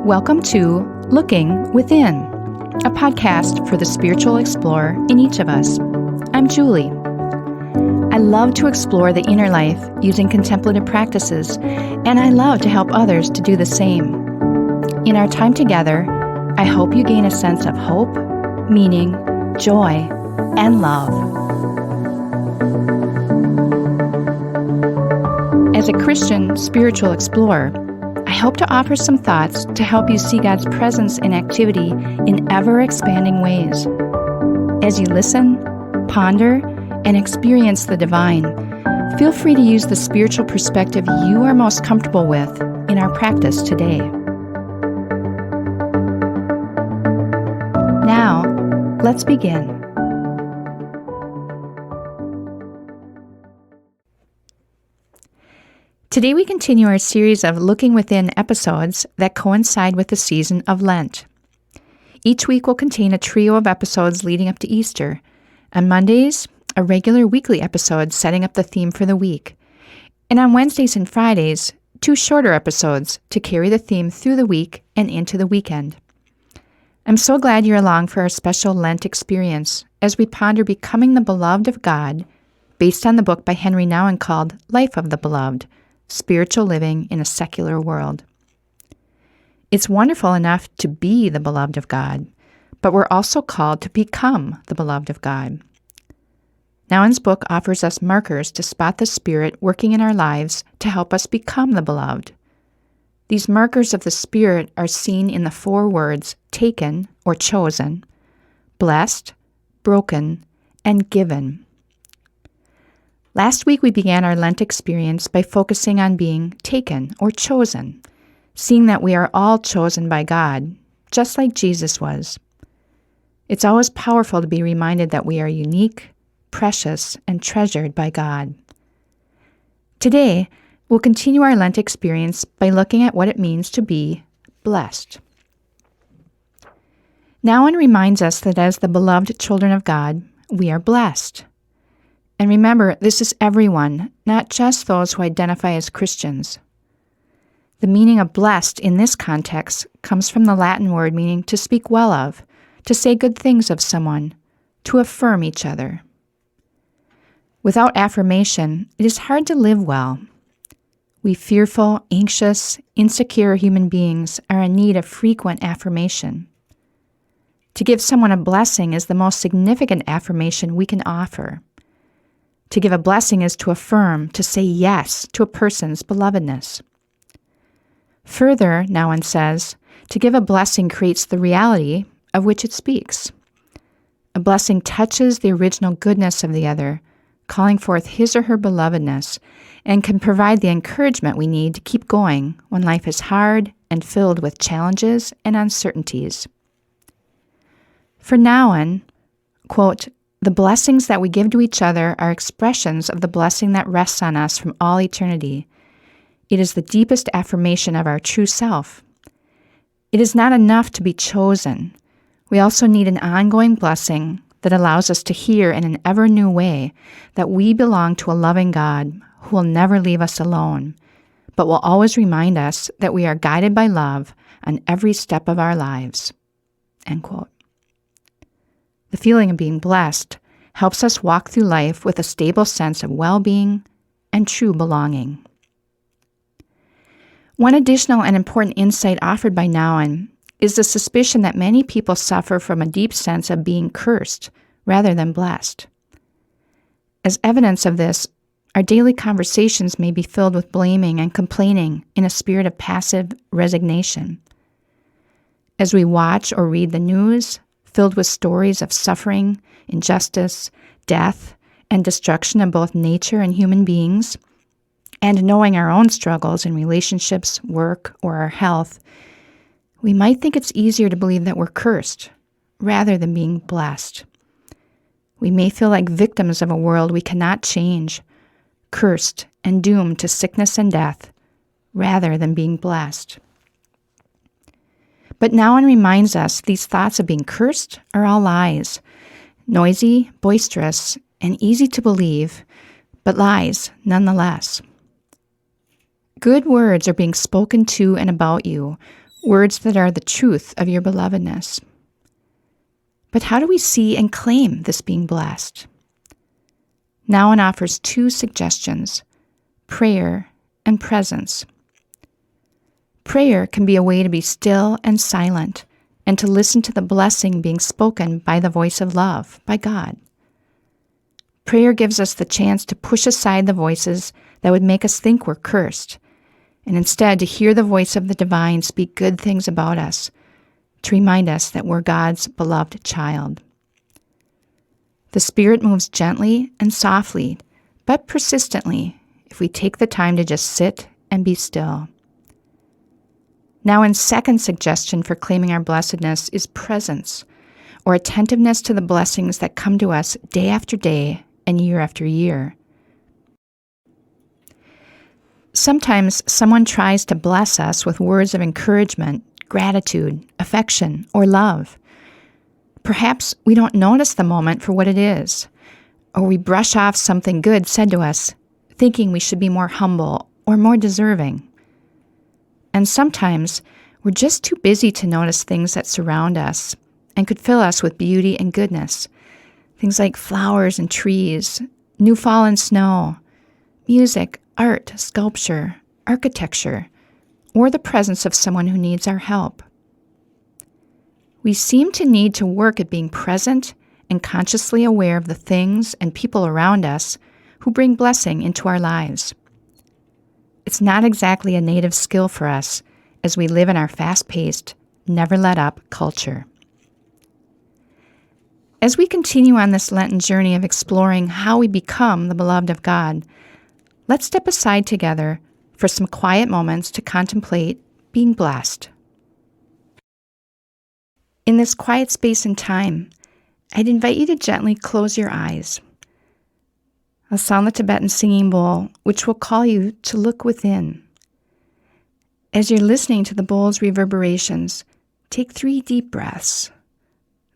Welcome to Looking Within, a podcast for the spiritual explorer in each of us. I'm Julie. I love to explore the inner life using contemplative practices, and I love to help others to do the same. In our time together, I hope you gain a sense of hope, meaning, joy, and love. As a Christian spiritual explorer, I hope to offer some thoughts to help you see God's presence and activity in ever-expanding ways. As you listen, ponder, and experience the divine, feel free to use the spiritual perspective you are most comfortable with in our practice today. Now, let's begin. Today we continue our series of Looking Within episodes that coincide with the season of Lent. Each week will contain a trio of episodes leading up to Easter. On Mondays, a regular weekly episode setting up the theme for the week. And on Wednesdays and Fridays, 2 shorter episodes to carry the theme through the week and into the weekend. I'm so glad you're along for our special Lent experience as we ponder becoming the beloved of God, based on the book by Henry Nouwen called Life of the Beloved, Spiritual Living in a Secular World. It's wonderful enough to be the beloved of God, but we're also called to become the beloved of God. Nouwen's book offers us markers to spot the Spirit working in our lives to help us become the beloved. These markers of the Spirit are seen in the 4 words taken or chosen, blessed, broken, and given. Last week we began our Lent experience by focusing on being taken or chosen, seeing that we are all chosen by God, just like Jesus was. It's always powerful to be reminded that we are unique, precious, and treasured by God. Today, we'll continue our Lent experience by looking at what it means to be blessed. Nouwen reminds us that as the beloved children of God, we are blessed. And remember, this is everyone, not just those who identify as Christians. The meaning of blessed in this context comes from the Latin word meaning to speak well of, to say good things of someone, to affirm each other. Without affirmation, it is hard to live well. We fearful, anxious, insecure human beings are in need of frequent affirmation. To give someone a blessing is the most significant affirmation we can offer. To give a blessing is to affirm, to say yes to a person's belovedness. Further, Nouwen says, to give a blessing creates the reality of which it speaks. A blessing touches the original goodness of the other, calling forth his or her belovedness, and can provide the encouragement we need to keep going when life is hard and filled with challenges and uncertainties. For Nouwen, quote, the blessings that we give to each other are expressions of the blessing that rests on us from all eternity. It is the deepest affirmation of our true self. It is not enough to be chosen. We also need an ongoing blessing that allows us to hear in an ever new way that we belong to a loving God who will never leave us alone, but will always remind us that we are guided by love on every step of our lives. End quote. The feeling of being blessed helps us walk through life with a stable sense of well-being and true belonging. One additional and important insight offered by Nouwen is the suspicion that many people suffer from a deep sense of being cursed rather than blessed. As evidence of this, our daily conversations may be filled with blaming and complaining in a spirit of passive resignation. As we watch or read the news, filled with stories of suffering, injustice, death, and destruction of both nature and human beings, and knowing our own struggles in relationships, work, or our health, we might think it's easier to believe that we're cursed rather than being blessed. We may feel like victims of a world we cannot change, cursed and doomed to sickness and death, rather than being blessed. But Nouwen reminds us these thoughts of being cursed are all lies, noisy, boisterous, and easy to believe, but lies nonetheless. Good words are being spoken to and about you, words that are the truth of your belovedness. But how do we see and claim this being blessed? Nouwen offers two suggestions: prayer and presence. Prayer can be a way to be still and silent and to listen to the blessing being spoken by the voice of love, by God. Prayer gives us the chance to push aside the voices that would make us think we're cursed, and instead to hear the voice of the divine speak good things about us, to remind us that we're God's beloved child. The Spirit moves gently and softly, but persistently, if we take the time to just sit and be still. Nouwen's second suggestion for claiming our blessedness is presence, or attentiveness to the blessings that come to us day after day and year after year. Sometimes someone tries to bless us with words of encouragement, gratitude, affection, or love. Perhaps we don't notice the moment for what it is, or we brush off something good said to us, thinking we should be more humble or more deserving. And sometimes we're just too busy to notice things that surround us and could fill us with beauty and goodness. Things like flowers and trees, new fallen snow, music, art, sculpture, architecture, or the presence of someone who needs our help. We seem to need to work at being present and consciously aware of the things and people around us who bring blessing into our lives. It's not exactly a native skill for us as we live in our fast-paced, never-let-up culture. As we continue on this Lenten journey of exploring how we become the beloved of God, let's step aside together for some quiet moments to contemplate being blessed. In this quiet space and time, I'd invite you to gently close your eyes. I'll sound the Tibetan singing bowl, which will call you to look within. As you're listening to the bowl's reverberations, take 3 deep breaths.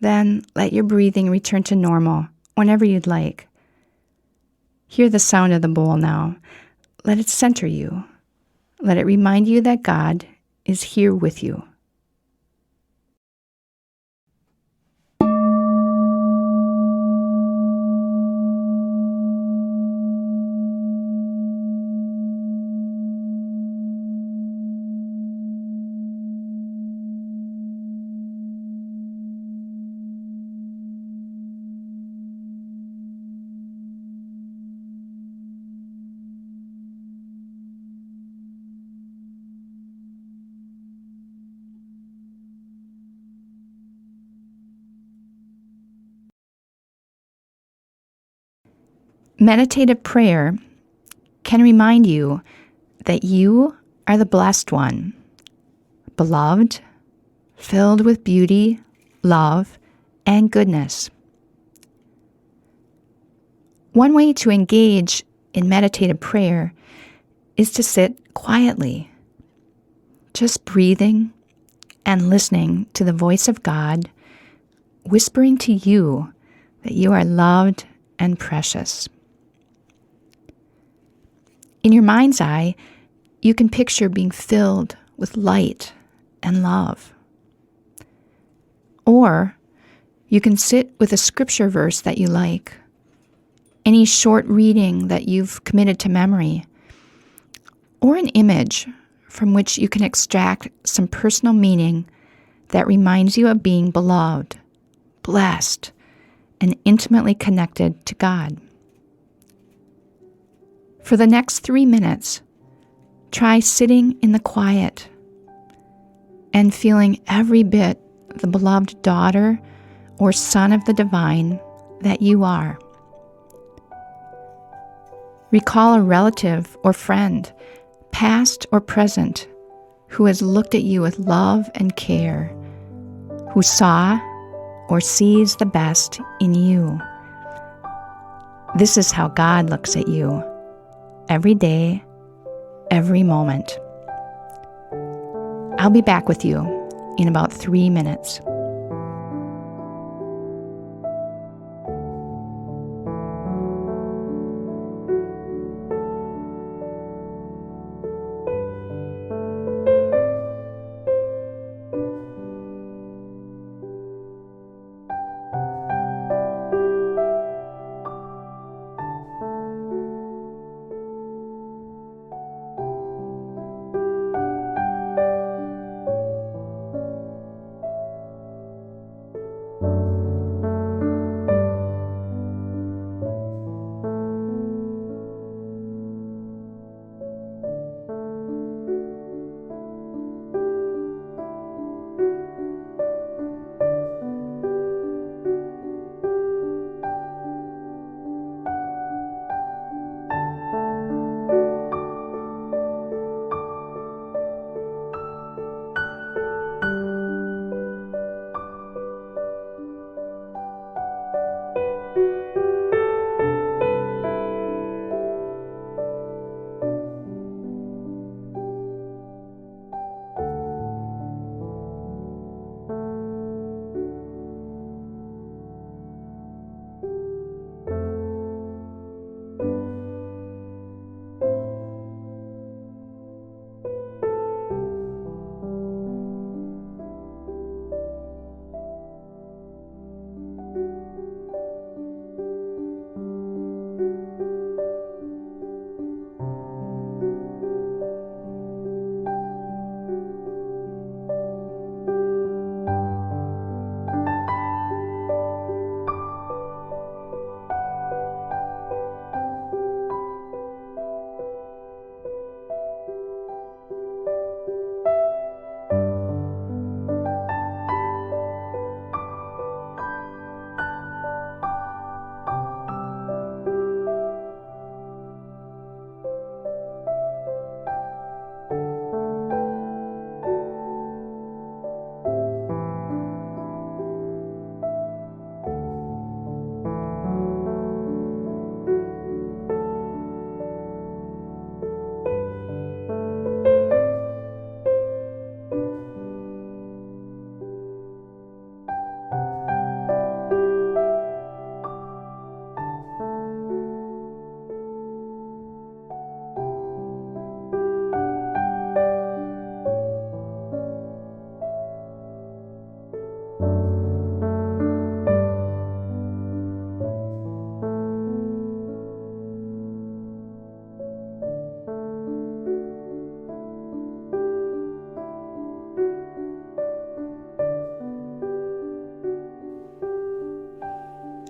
Then let your breathing return to normal whenever you'd like. Hear the sound of the bowl now. Let it center you. Let it remind you that God is here with you. Meditative prayer can remind you that you are the blessed one, beloved, filled with beauty, love, and goodness. One way to engage in meditative prayer is to sit quietly, just breathing and listening to the voice of God, whispering to you that you are loved and precious. In your mind's eye, you can picture being filled with light and love. Or you can sit with a scripture verse that you like, any short reading that you've committed to memory, or an image from which you can extract some personal meaning that reminds you of being beloved, blessed, and intimately connected to God. For the next 3 minutes, try sitting in the quiet and feeling every bit the beloved daughter or son of the divine that you are. Recall a relative or friend, past or present, who has looked at you with love and care, who saw or sees the best in you. This is how God looks at you, every day, every moment. I'll be back with you in about 3 minutes.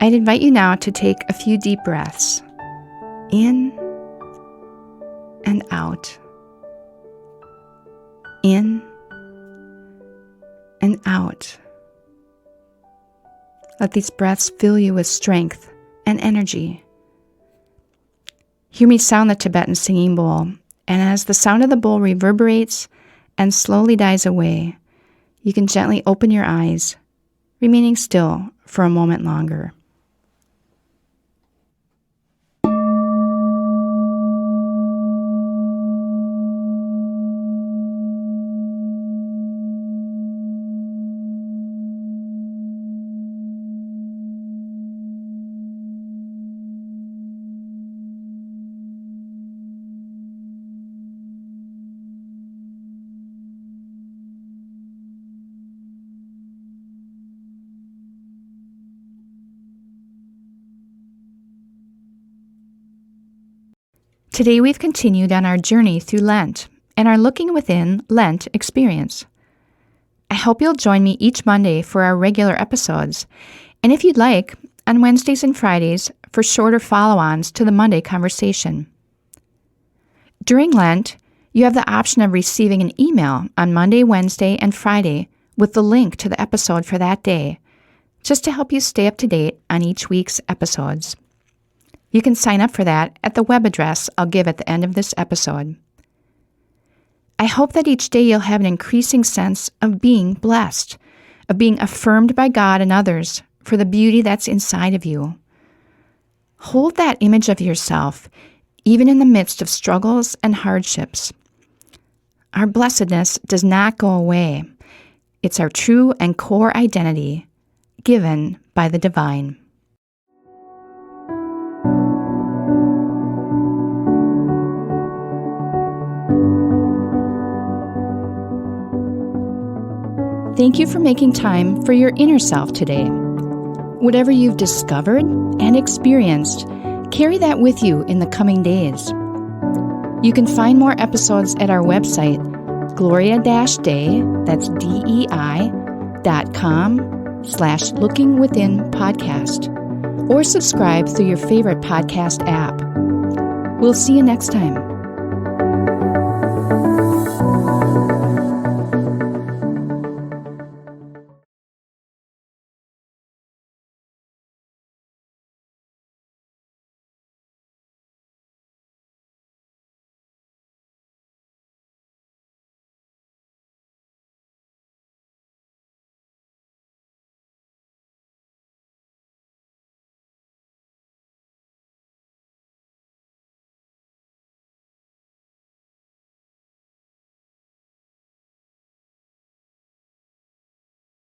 I'd invite you now to take a few deep breaths, in and out, in and out. Let these breaths fill you with strength and energy. Hear me sound the Tibetan singing bowl, and as the sound of the bowl reverberates and slowly dies away, you can gently open your eyes, remaining still for a moment longer. Today we've continued on our journey through Lent and our Looking Within Lent experience. I hope you'll join me each Monday for our regular episodes, and if you'd like, on Wednesdays and Fridays for shorter follow-ons to the Monday conversation. During Lent, you have the option of receiving an email on Monday, Wednesday, and Friday with the link to the episode for that day, just to help you stay up to date on each week's episodes. You can sign up for that at the web address I'll give at the end of this episode. I hope that each day you'll have an increasing sense of being blessed, of being affirmed by God and others for the beauty that's inside of you. Hold that image of yourself, even in the midst of struggles and hardships. Our blessedness does not go away. It's our true and core identity, given by the divine. Thank you for making time for your inner self today. Whatever you've discovered and experienced, carry that with you in the coming days. You can find more episodes at our website, gloria-dei, that's DEI.com/lookingwithinpodcast, or subscribe through your favorite podcast app. We'll see you next time.